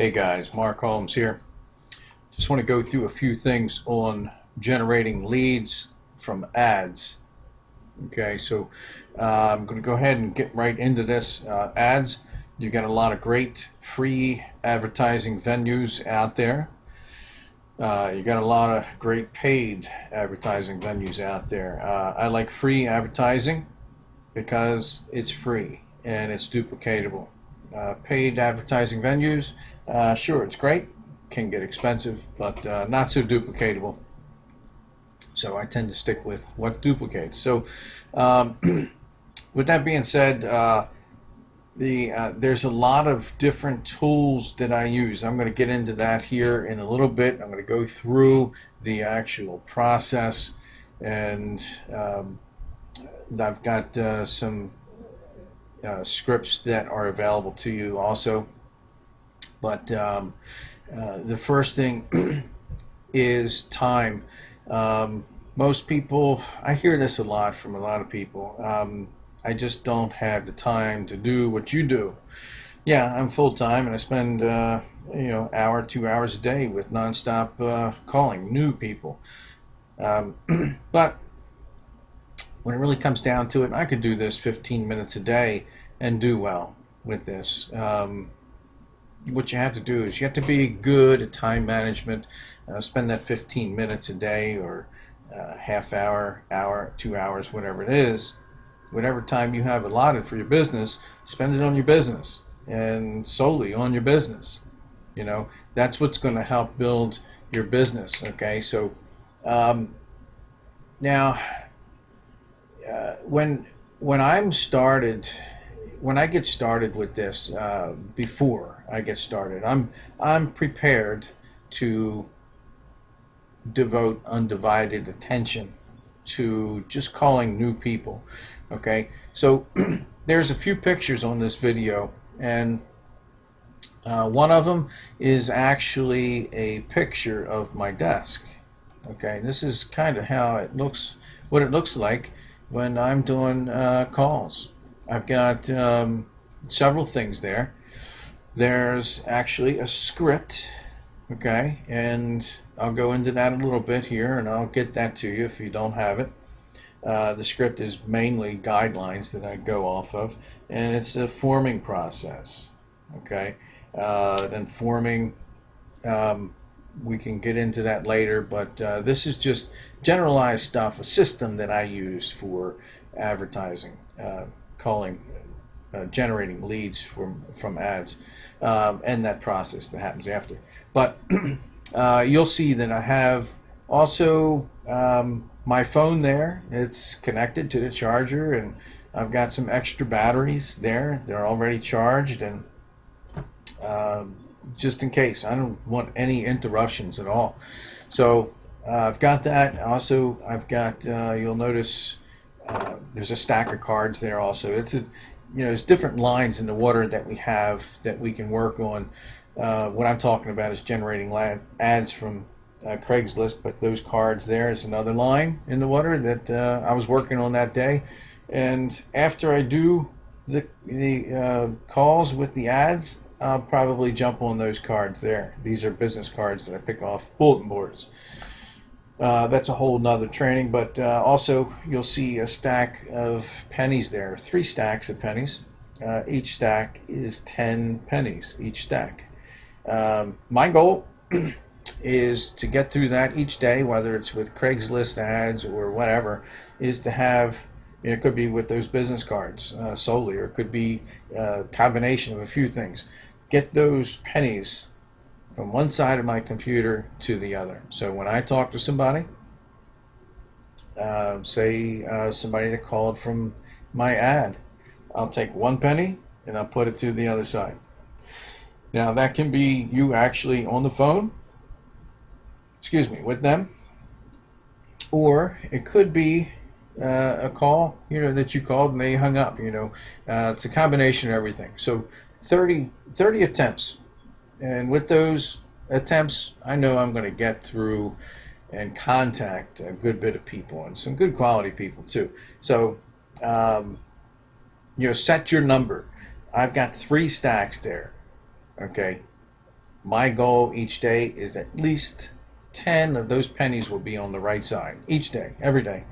Hey guys, Mark Holmes here. Just want to go through a few things on generating leads from ads. Okay, so I'm going to go ahead and get right into this. Ads, you got a lot of great free advertising venues out there. You got a lot of great paid advertising venues out there. I like free advertising because it's free and it's duplicatable. Paid advertising venues, sure, it's great, can get expensive, but not so duplicatable. So I tend to stick with what duplicates. So, um, with that being said, there's a lot of different tools that I use. I'm going to get into that here in a little bit. I'm going to go through the actual process, and I've got some scripts that are available to you also. But the first thing is time. Most people, I hear this a lot from a lot of people. I just don't have the time to do what you do. Yeah, I'm full time and I spend hour, 2 hours a day with nonstop calling new people. But when it really comes down to it, I could do this 15 minutes a day and do well with this. What you have to do is you have to be good at time management. Spend that 15 minutes a day or half hour, 2 hours, whatever it is. Whatever time you have allotted for your business, spend it on your business and solely on your business. That's what's going to help build your business. Okay, so now when I get started with this, before I get started, I'm prepared to devote undivided attention to just calling new people. Okay, so there's a few pictures on this video, and one of them is actually a picture of my desk. Okay, this is kind of how it looks, what it looks like when I'm doing calls. I've got several things there. There's actually a script, okay, and I'll go into that a little bit here, and I'll get that to you if you don't have it. The script is mainly guidelines that I go off of, and it's a forming process, okay. Then forming, we can get into that later, but this is just generalized stuff, a system that I use for advertising, calling, generating leads from ads, and that process that happens after. But you'll see that I have also my phone there. It's connected to the charger, and I've got some extra batteries there. They're already charged, and just in case, I don't want any interruptions at all. So I've got that. Also, I've got, you'll notice there's a stack of cards there also. There's different lines in the water that we have that we can work on. What I'm talking about is generating ads from Craigslist, but those cards there is another line in the water that I was working on that day. And after I do the calls with the ads, I'll probably jump on those cards there. These are business cards that I pick off bulletin boards. That's a whole nother training, but also you'll see a stack of pennies there, 3 stacks of pennies. Each stack is 10 pennies, each stack. My goal is to get through that each day, whether it's with Craigslist ads or whatever, is to have, it could be with those business cards solely, or it could be a combination of a few things. Get those pennies from one side of my computer to the other. So when I talk to somebody, say somebody that called from my ad, I'll take 1 penny and I'll put it to the other side. Now that can be you actually on the phone, with them, or it could be a call, that you called and they hung up. It's a combination of everything. So 30 attempts. And with those attempts, I know I'm going to get through and contact a good bit of people, and some good quality people too. So, set your number. I've got 3 stacks there. Okay. My goal each day is at least 10 of those pennies will be on the right side each day, every day.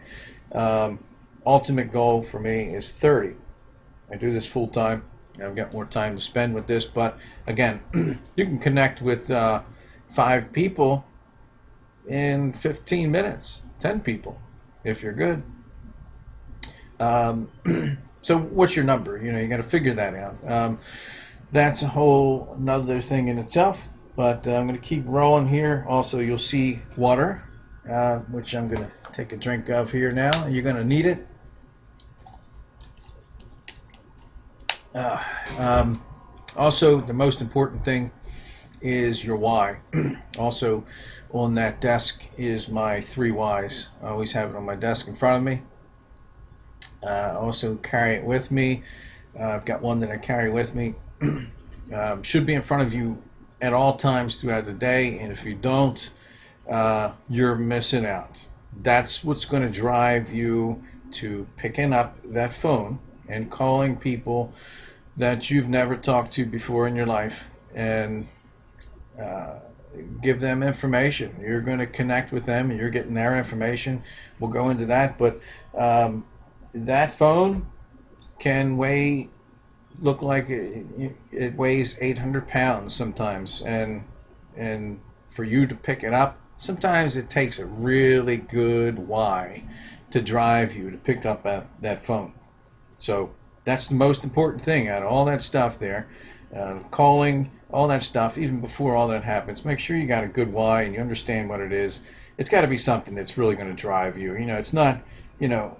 Um, Ultimate goal for me is 30. I do this full time. I've got more time to spend with this, but again, you can connect with 5 people in 15 minutes, 10 people if you're good. Um, so what's your number? You got to figure that out. That's a whole another thing in itself. But I'm going to keep rolling here. Also, you'll see water, which I'm going to take a drink of here now. You're going to need it. Uh, um, Also, the most important thing is your why. Also, on that desk is my 3 whys. I always have it on my desk in front of me. Also carry it with me. I've got one that I carry with me. Should be in front of you at all times throughout the day, and if you don't, you're missing out. That's what's going to drive you to picking up that phone and calling people that you've never talked to before in your life and uh, give them information. You're going to connect with them, and you're getting their information. We'll go into that, but that phone can look like it weighs 800 pounds sometimes, and for you to pick it up, sometimes it takes a really good why to drive you to pick up that phone. So that's the most important thing out of all that stuff there. Calling, all that stuff, even before all that happens, make sure you got a good why and you understand what it is. It's got to be something that's really going to drive you. It's not, you know,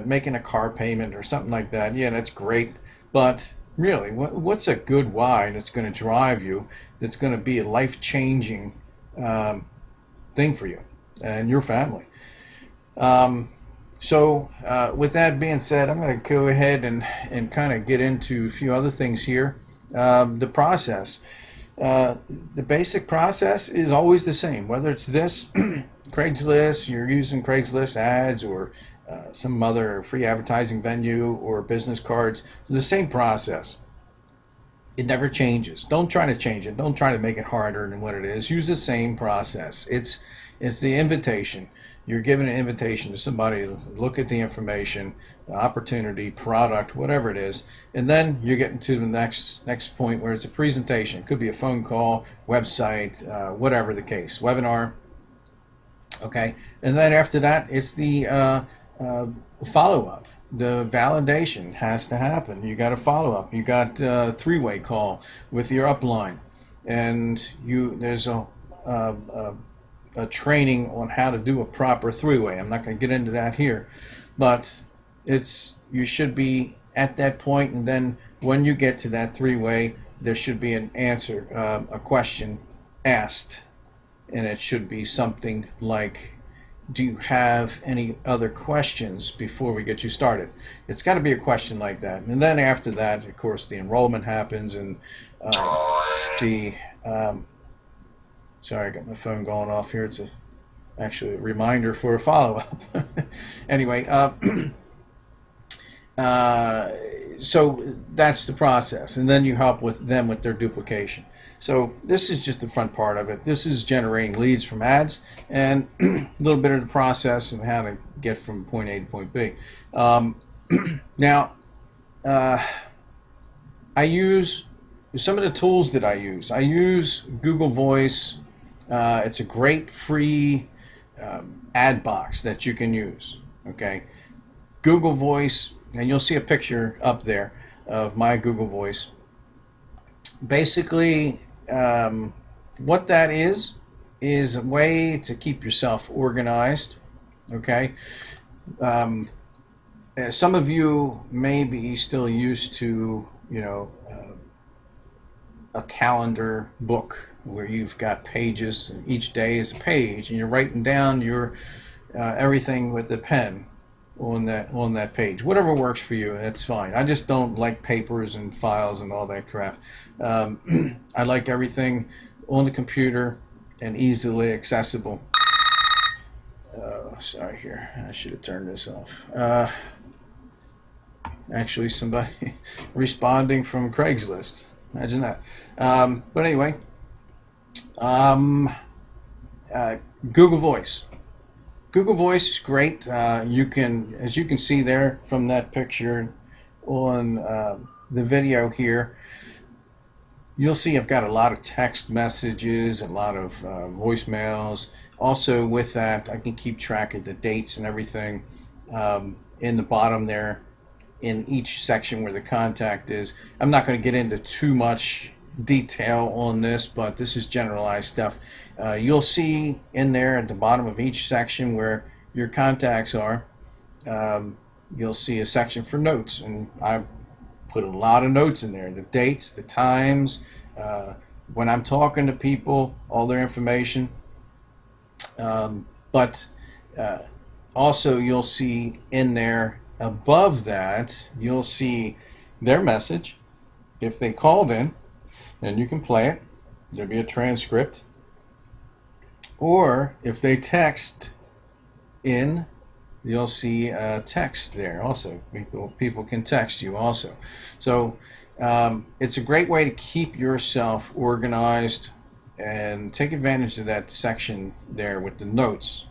making a car payment or something like that. Yeah, that's great. But really, what's a good why that's going to drive you, that's going to be a life changing thing for you and your family? With that being said, I'm going to go ahead and kind of get into a few other things here. The process. The basic process is always the same, whether it's this Craigslist, you're using Craigslist ads, or some other free advertising venue, or business cards. It's the same process. It never changes. Don't try to change it. Don't try to make it harder than what it is. Use the same process. It's the invitation. You're giving an invitation to somebody to look at the information, opportunity, product, whatever it is, and then you're getting to the next point where it's a presentation. It could be a phone call, website, whatever the case, webinar. Okay, and then after that, it's the follow up. The validation has to happen. You got to follow up. You got a 3-way call with your upline, and there's a training on how to do a proper 3-way. I'm not going to get into that here, but you should be at that point, and then when you get to that 3-way, there should be an answer, a question asked, and it should be something like, do you have any other questions before we get you started? It's got to be a question like that. And then after that, of course, the enrollment happens, and the sorry, I got my phone going off here. It's actually a reminder for a follow-up. Anyway, so that's the process, and then you help with them with their duplication. So this is just the front part of it. This is generating leads from ads, and a little bit of the process and how to get from point A to point B. Now, I use some of the tools that I use. I use Google Voice. It's a great free ad box that you can use. Okay, Google Voice, and you'll see a picture up there of my Google Voice. Basically, what that is a way to keep yourself organized. Okay, some of you may be still used to, a calendar book where you've got pages, and each day is a page, and you're writing down your everything with a pen on that page. Whatever works for you, that's fine. I just don't like papers and files and all that crap. I like everything on the computer and easily accessible. Sorry here, I should have turned this off. Actually, somebody responding from Craigslist. Imagine that. But anyway, Um, uh, Google Voice. Google Voice is great. You can, as you can see there from that picture on the video here, you'll see I've got a lot of text messages, a lot of voicemails. Also, with that, I can keep track of the dates and everything. In the bottom there, in each section where the contact is. I'm not going to get into too much detail on this, but this is generalized stuff. You'll see in there at the bottom of each section where your contacts are, you'll see a section for notes, and I put a lot of notes in there, the dates, the times, when I'm talking to people, all their information. But also you'll see in there above that, you'll see their message if they called in, and you can play it. There'll be a transcript. Or if they text in, you'll see a text there also. People can text you also. So it's a great way to keep yourself organized and take advantage of that section there with the notes.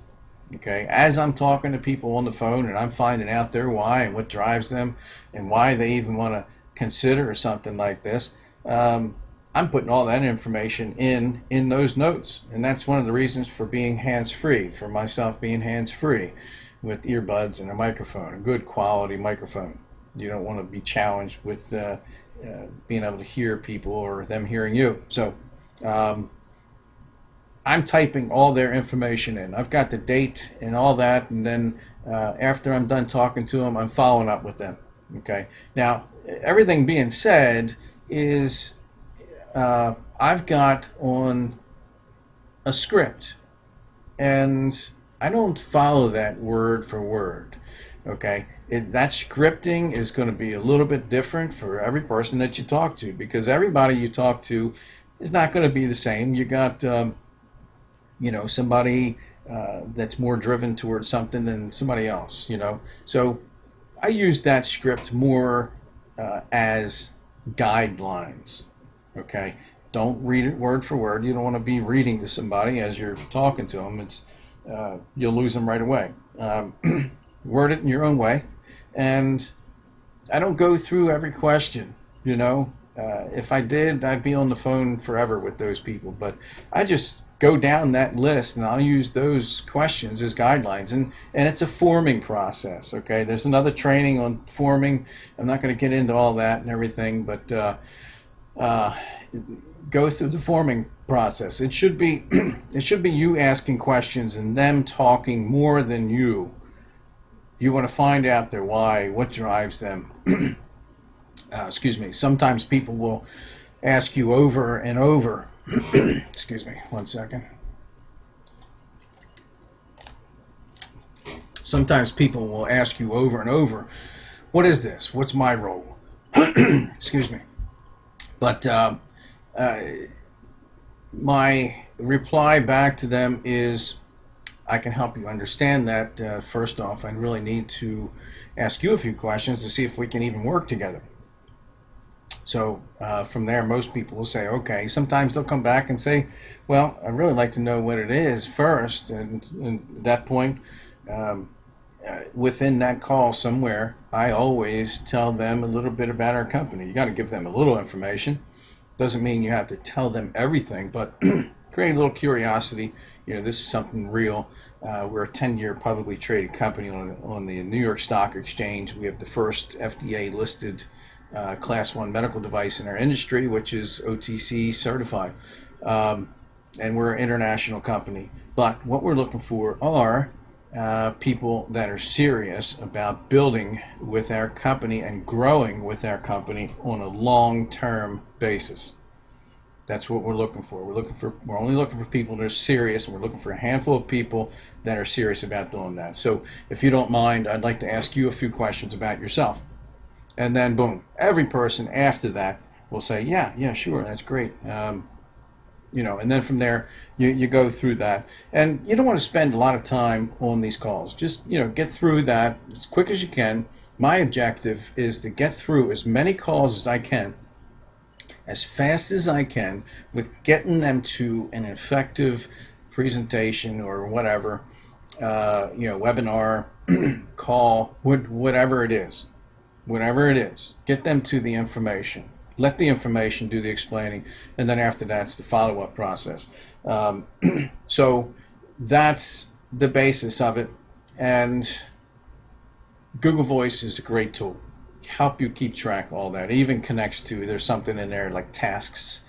Okay, as I'm talking to people on the phone and I'm finding out their why and what drives them and why they even want to consider something like this, I'm putting all that information in those notes. And that's one of the reasons for being hands-free, for myself being hands-free with earbuds and a microphone, a good quality microphone. You don't want to be challenged with being able to hear people or them hearing you. So I'm typing all their information in. I've got the date and all that, and then after I'm done talking to them, I'm following up with them. Okay. Now, everything being said is I've got on a script, and I don't follow that word for word. Okay. That scripting is going to be a little bit different for every person that you talk to, because everybody you talk to is not going to be the same. You got somebody that's more driven towards something than somebody else, So I use that script more as guidelines, okay? Don't read it word for word. You don't want to be reading to somebody as you're talking to them. You'll lose them right away. Word it in your own way. And I don't go through every question, If I did, I'd be on the phone forever with those people. But I just go down that list and I'll use those questions as guidelines, and it's a forming process. Okay, there's another training on forming. I'm not going to get into all that and everything, but go through the forming process. It should be you asking questions and them talking more than you. You want to find out their why, what drives them. Excuse me. Sometimes people will ask you over and over. Excuse me, one second. Sometimes people will ask you over and over, what is this? What's my role? Excuse me. But my reply back to them is, I can help you understand that. First off, I really need to ask you a few questions to see if we can even work together. So from there, most people will say, okay. Sometimes they'll come back and say, well, I'd really like to know what it is first. And at that point, within that call somewhere, I always tell them a little bit about our company. You got to give them a little information. Doesn't mean you have to tell them everything, but create a little curiosity. This is something real. We're a 10-year publicly traded company on the New York Stock Exchange. We have the first FDA listed Class 1 medical device in our industry, which is OTC certified. And we're an international company. But what we're looking for are people that are serious about building with our company and growing with our company on a long-term basis. That's what we're looking for. We're only looking for people that are serious, and we're looking for a handful of people that are serious about doing that. So if you don't mind, I'd like to ask you a few questions about yourself. And then boom, every person after that will say, yeah, sure, that's great. And then from there, you go through that. And you don't want to spend a lot of time on these calls. Just, get through that as quick as you can. My objective is to get through as many calls as I can as fast as I can with getting them to an effective presentation or whatever, webinar, call, whatever it is. Whatever it is, get them to the information. Let the information do the explaining, and then after that's the follow-up process. So that's the basis of it, and Google Voice is a great tool. Help you keep track of all that. It even connects to, there's something in there like tasks.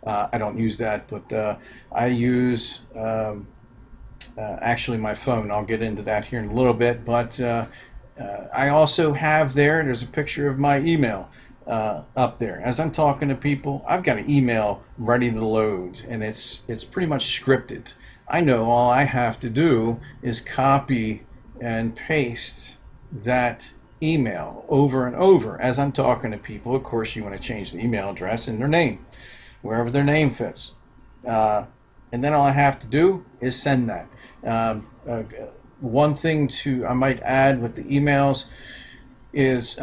I don't use that, but I use actually my phone. I'll get into that here in a little bit, but I also have there's a picture of my email up there. As I'm talking to people, I've got an email ready to load, and it's pretty much scripted. I know all I have to do is copy and paste that email over and over as I'm talking to people. Of course, you want to change the email address and their name, wherever their name fits. And then all I have to do is send that. One thing I might add with the emails is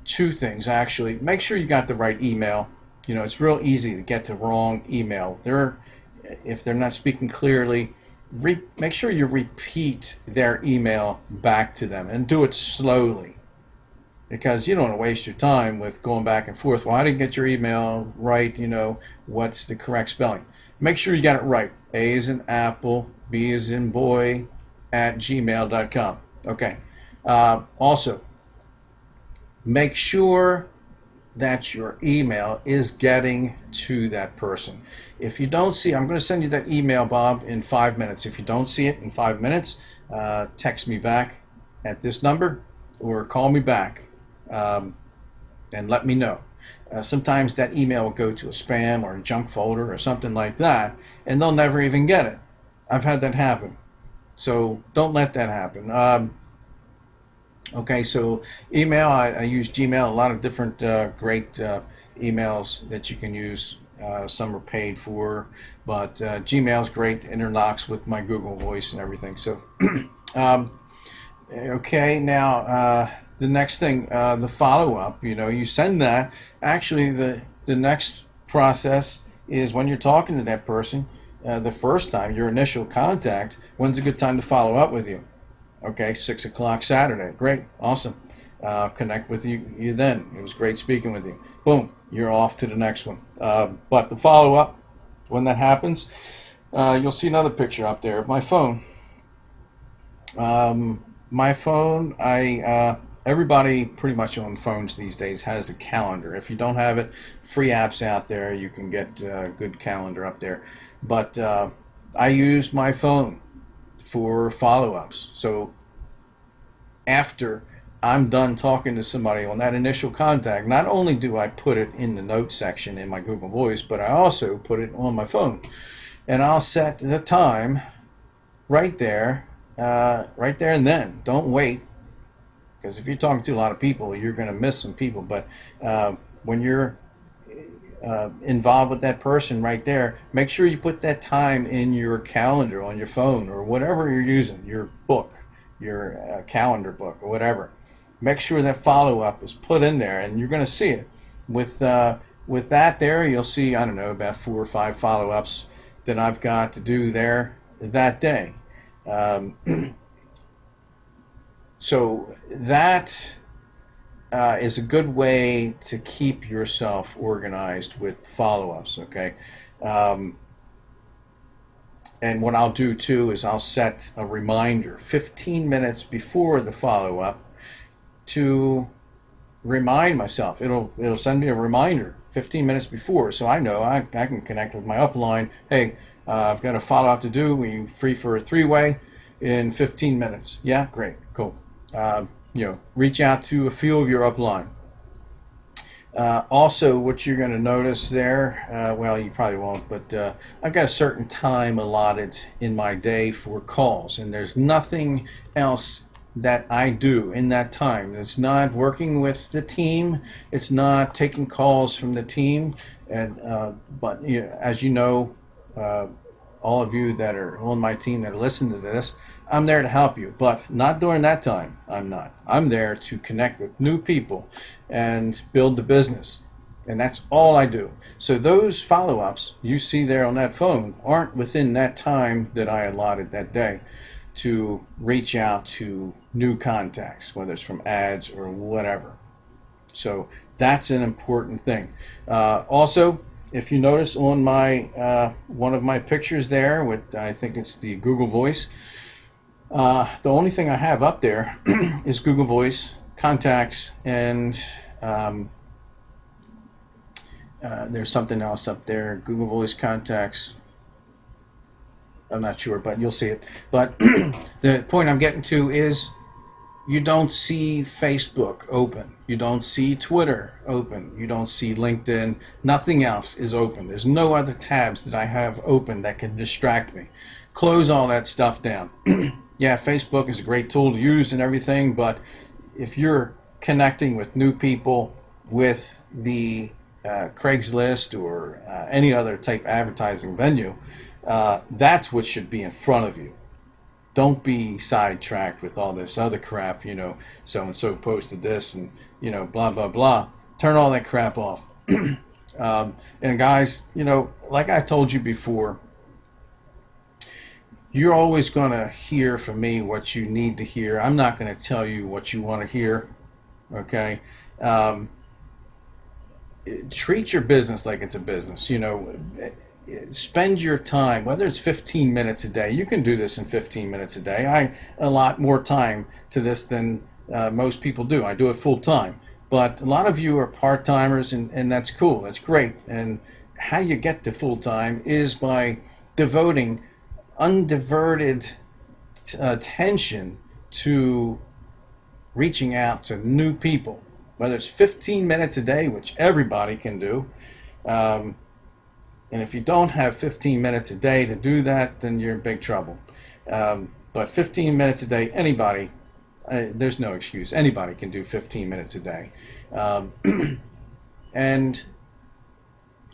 two things actually. Make sure you got the right email. It's real easy to get the wrong email. If they're not speaking clearly, make sure you repeat their email back to them and do it slowly, because you don't want to waste your time with going back and forth. Well, I didn't get your email right. What's the correct spelling? Make sure you got it right. A is in apple, B is in boy, @gmail.com. Okay. Also, make sure that your email is getting to that person. If you don't see, I'm going to send you that email, Bob, in 5 minutes. If you don't see it in 5 minutes, text me back at this number or call me back and let me know. Sometimes that email will go to a spam or a junk folder or something like that, and they'll never even get it. I've had that happen. So don't let that happen. Okay, so email, I use Gmail, a lot of different great emails that you can use. Some are paid for, but Gmail is great, interlocks with my Google Voice and everything. So, okay, now the next thing, the follow-up, you send that. Actually, the next process is when you're talking to that person, the first time, your initial contact, when's a good time to follow up with you? Okay, 6 o'clock Saturday. Great, awesome. Connect with you then. It was great speaking with you. Boom, you're off to the next one. But the follow-up, when that happens, you'll see another picture up there of my phone. My phone, everybody pretty much on phones these days has a calendar. If you don't have it, free apps out there, you can get a good calendar up there. But I use my phone for follow-ups. So after I'm done talking to somebody on that initial contact, not only do I put it in the notes section in my Google Voice, but I also put it on my phone. And I'll set the time right there and then. Don't wait, because if you're talking to a lot of people, you're going to miss some people. But when you're involved with that person right there, make sure you put that time in your calendar on your phone or whatever you're using, your book, your calendar book or whatever. Make sure that follow-up is put in there, and you're going to see it. With that there, you'll see, I don't know, about 4 or 5 follow-ups that I've got to do there that day. So that is a good way to keep yourself organized with follow-ups, okay? And what I'll do too is I'll set a reminder 15 minutes before the follow-up to remind myself. It'll send me a reminder 15 minutes before, so I know I can connect with my upline. Hey, I've got a follow-up to do. Are you free for a 3-way in 15 minutes? Yeah, great, cool. Reach out to a few of your upline. Also, what you're going to notice there, well, you probably won't, but I've got a certain time allotted in my day for calls, and there's nothing else that I do in that time. It's not working with the team. It's not taking calls from the team. But as you know, all of you that are on my team that listen to this, I'm there to help you, but not during that time. I'm not. I'm there to connect with new people and build the business. And that's all I do. So those follow-ups you see there on that phone aren't within that time that I allotted that day to reach out to new contacts, whether it's from ads or whatever. So that's an important thing. Also, if you notice on my one of my pictures there, with I think it's the Google Voice, the only thing I have up there is Google Voice, contacts, and there's something else up there. Google Voice, contacts. I'm not sure, but you'll see it. But the point I'm getting to is you don't see Facebook open. You don't see Twitter open. You don't see LinkedIn. Nothing else is open. There's no other tabs that I have open that can distract me. Close all that stuff down. Yeah, Facebook is a great tool to use and everything, but if you're connecting with new people with the Craigslist or any other type advertising venue, that's what should be in front of you. Don't be sidetracked with all this other crap, so and so posted this and, blah, blah, blah. Turn all that crap off. And guys, like I told you before, you're always going to hear from me what you need to hear. I'm not going to tell you what you want to hear, okay? Treat your business like it's a business, spend your time, whether it's 15 minutes a day. You can do this in 15 minutes a day. I allot more time to this than most people do. I do it full time. But a lot of you are part-timers, and that's cool. That's great. And how you get to full time is by devoting undiverted attention to reaching out to new people, whether it's 15 minutes a day, which everybody can do. And if you don't have 15 minutes a day to do that, then you're in big trouble. But 15 minutes a day, anybody, there's no excuse. Anybody can do 15 minutes a day. And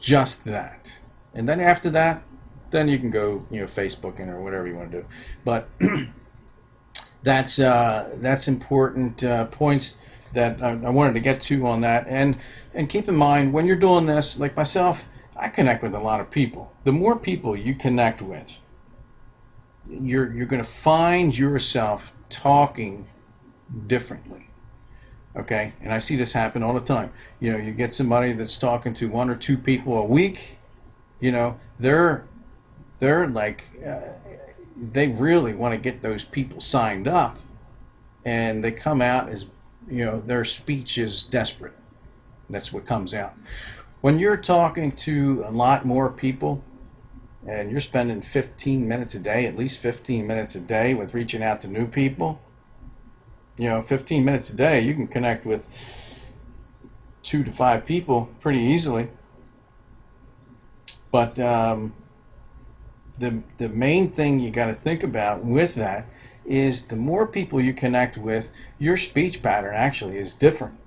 just that. And then after that, then you can go, Facebooking or whatever you want to do. But that's important points that I wanted to get to on that. And keep in mind, when you're doing this, like myself, I connect with a lot of people. The more people you connect with, you're going to find yourself talking differently. Okay? And I see this happen all the time. You get somebody that's talking to one or two people a week, they're like, they really want to get those people signed up, and they come out as, their speech is desperate. That's what comes out. When you're talking to a lot more people and you're spending 15 minutes a day, at least 15 minutes a day with reaching out to new people, 15 minutes a day, you can connect with 2 to 5 people pretty easily. But the main thing you got to think about with that is the more people you connect with, your speech pattern actually is different.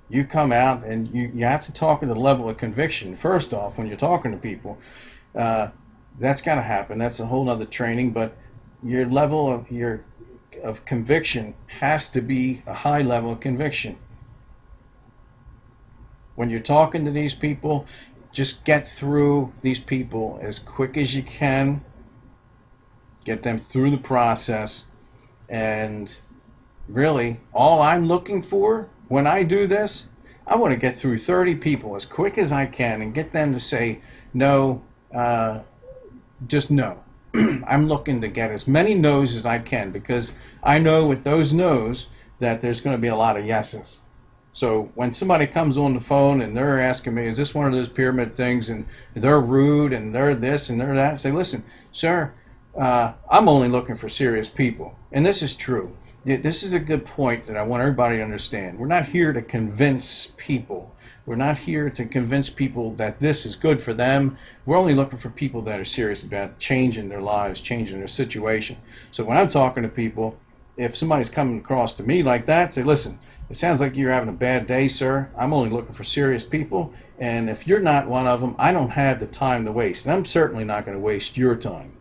You come out and you have to talk at a level of conviction. First off, when you're talking to people, that's got to happen. That's a whole other training. But your level of conviction has to be a high level of conviction. When you're talking to these people, just get through these people as quick as you can. Get them through the process. And really, all I'm looking for when I do this, I want to get through 30 people as quick as I can and get them to say no, just no. I'm looking to get as many no's as I can, because I know with those no's that there's going to be a lot of yeses. So when somebody comes on the phone and they're asking me, is this one of those pyramid things, and they're rude and they're this and they're that, say, listen, sir, I'm only looking for serious people. And this is true. This is a good point that I want everybody to understand. We're not here to convince people. We're not here to convince people that this is good for them. We're only looking for people that are serious about changing their lives, changing their situation. So when I'm talking to people, if somebody's coming across to me like that, say, listen, it sounds like you're having a bad day, sir. I'm only looking for serious people. And if you're not one of them, I don't have the time to waste. And I'm certainly not going to waste your time.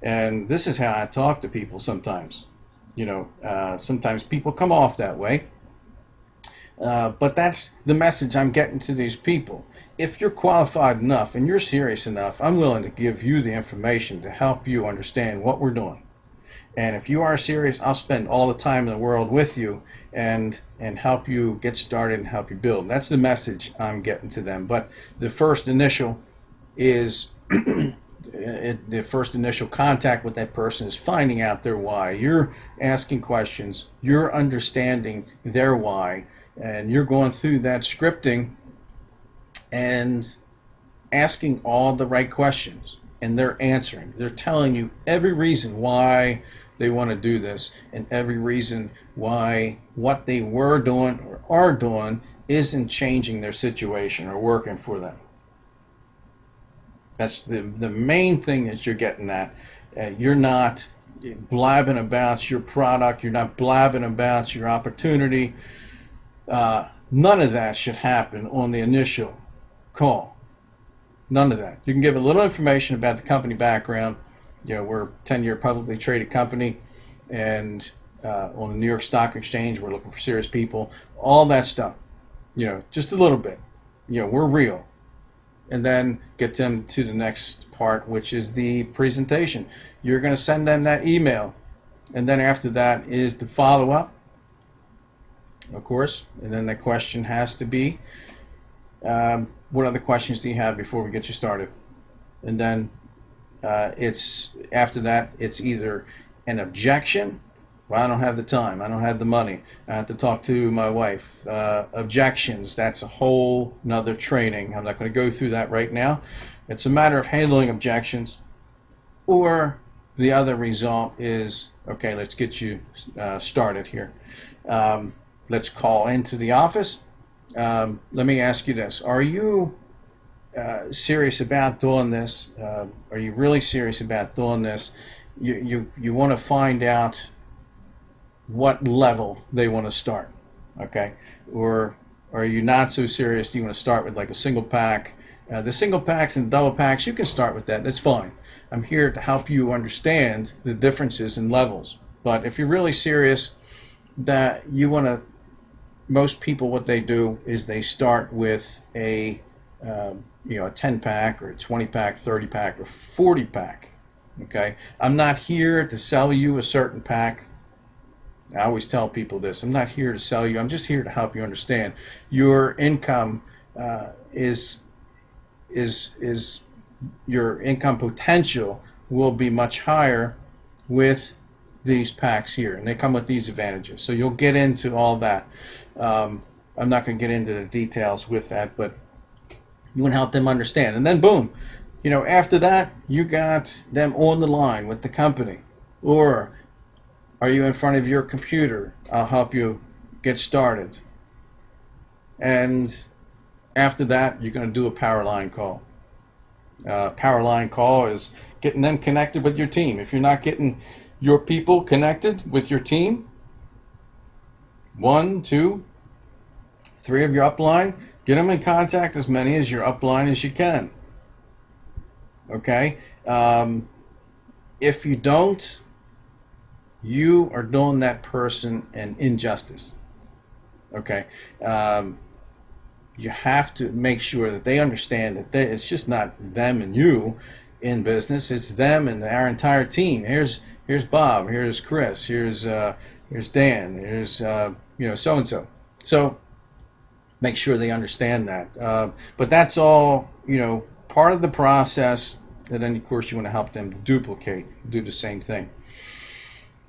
And this is how I talk to people sometimes. Sometimes people come off that way. But that's the message I'm getting to these people. If you're qualified enough and you're serious enough, I'm willing to give you the information to help you understand what we're doing. And if you are serious, I'll spend all the time in the world with you and help you get started and help you build. That's the message I'm getting to them. But the first initial is the first initial contact with that person is finding out their why. You're asking questions, you're understanding their why, and you're going through that scripting and asking all the right questions, and they're answering. They're telling you every reason why they want to do this and every reason why what they were doing or are doing isn't changing their situation or working for them. That's the main thing that you're getting at. You're not blabbing about your product. You're not blabbing about your opportunity. None of that should happen on the initial call. None of that. You can give a little information about the company background. We're a 10-year publicly traded company, and on the New York Stock Exchange, we're looking for serious people. All that stuff. Just a little bit. We're real. And then get them to the next part, which is the presentation. You're going to send them that email. And then after that is the follow-up, of course. And then the question has to be, what other questions do you have before we get you started? And then it's after that, it's either an objection. Well, I don't have the time. I don't have the money. I have to talk to my wife. Objections, that's a whole nother training. I'm not going to go through that right now. It's a matter of handling objections. Or the other result is, okay, let's get you started here. Let's call into the office. Let me ask you this. Are you serious about doing this? Are you really serious about doing this? You want to find out what level they want to start, okay? Or are you not so serious? Do you want to start with like a single pack? The single packs and double packs, you can start with that. That's fine. I'm here to help you understand the differences in levels. But if you're really serious that you want to, most people, what they do is they start with a 10 pack or a 20 pack, 30 pack, or 40 pack. Okay, I'm not here to sell you a certain pack. I always tell people this. I'm not here to sell you. I'm just here to help you understand. Your income is your income potential will be much higher with these packs here, and they come with these advantages. So you'll get into all that. I'm not going to get into the details with that, but you want to help them understand. And then boom, after that, you got them on the line with the company. Or are you in front of your computer? I'll help you get started. And after that, you're going to do a power line call. Power line call is getting them connected with your team. If you're not getting your people connected with your team, 1, 2, 3 of your upline, get them in contact as many as your upline as you can. Okay? If you don't, you are doing that person an injustice. Okay? You have to make sure that they understand that it's just not them and you in business. It's them and our entire team. Here's Bob. Here's Chris. Here's Dan. Here's so and so. So make sure they understand that. But that's all part of the process. And then of course you want to help them duplicate, do the same thing.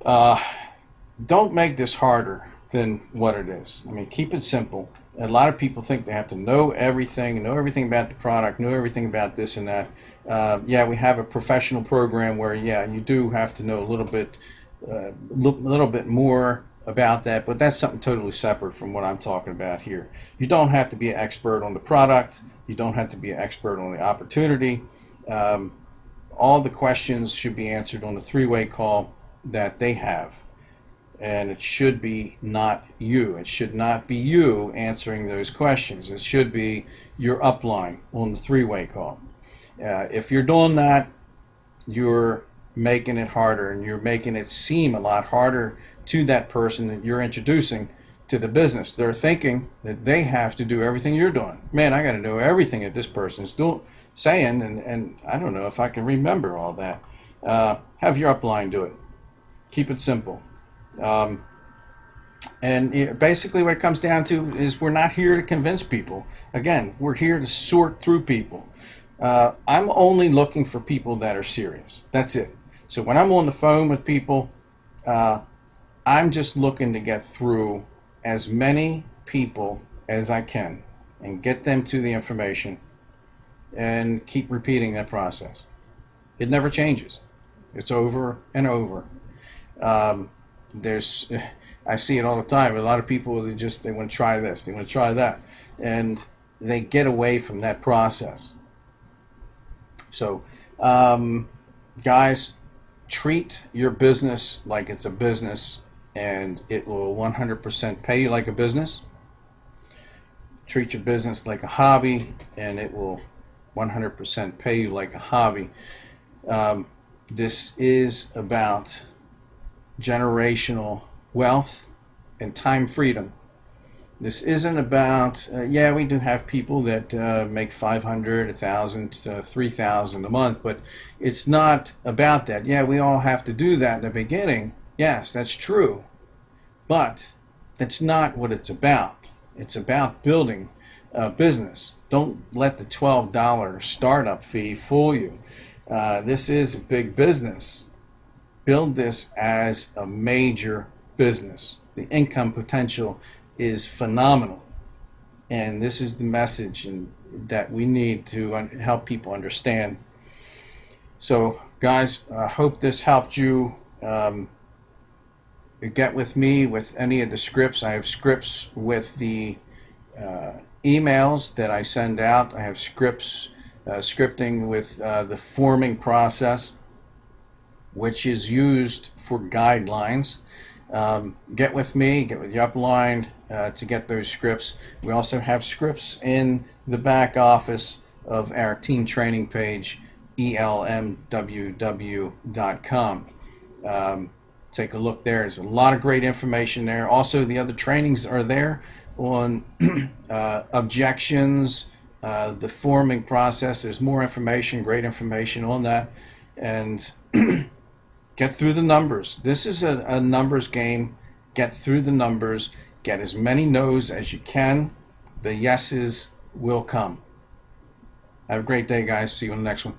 Don't make this harder than what it is. I mean, keep it simple. A lot of people think they have to know everything about the product, know everything about this and that. We have a professional program where, you do have to know a little bit more about that, but that's something totally separate from what I'm talking about here. You don't have to be an expert on the product. You don't have to be an expert on the opportunity. All the questions should be answered on the three-way call that they have. And it should be not you. It should not be you answering those questions. It should be your upline on the three-way call. If you're doing that, you're making it harder, and you're making it seem a lot harder to that person that you're introducing to the business. They're thinking that they have to do everything you're doing. Man, I got to know everything that this person's doing, saying, and I don't know if I can remember all that. Have your upline do it. Keep it simple. And basically what it comes down to is we're not here to convince people. Again, we're here to sort through people. I'm only looking for people that are serious. That's it. So when I'm on the phone with people, I'm just looking to get through as many people as I can and get them to the information and keep repeating that process. It never changes. It's over and over. I see it all the time. A lot of people, they want to try this, they want to try that, and they get away from that process. So, guys, treat your business like it's a business, and it will 100% pay you like a business. Treat your business like a hobby, and it will 100% pay you like a hobby. This is about generational wealth and time freedom. This isn't about, we do have people that make 500, 1,000, 3,000 a month, but it's not about that. Yeah, we all have to do that in the beginning. Yes, that's true. But that's not what it's about. It's about building a business. Don't let the $12 startup fee fool you. This is a big business. Build this as a major business. The income potential is phenomenal. And this is the message that we need to help people understand. So, guys, I hope this helped you. Get with me with any of the scripts. I have scripts with the emails that I send out. I have scripts, scripting with the forming process, which is used for guidelines. Get with me, get with your upline to get those scripts. We also have scripts in the back office of our team training page, elmww.com. Take a look there. There's a lot of great information there. Also, the other trainings are there on objections, the forming process. There's more information, great information on that. And get through the numbers. This is a numbers game. Get through the numbers. Get as many no's as you can. The yeses will come. Have a great day, guys. See you on the next one.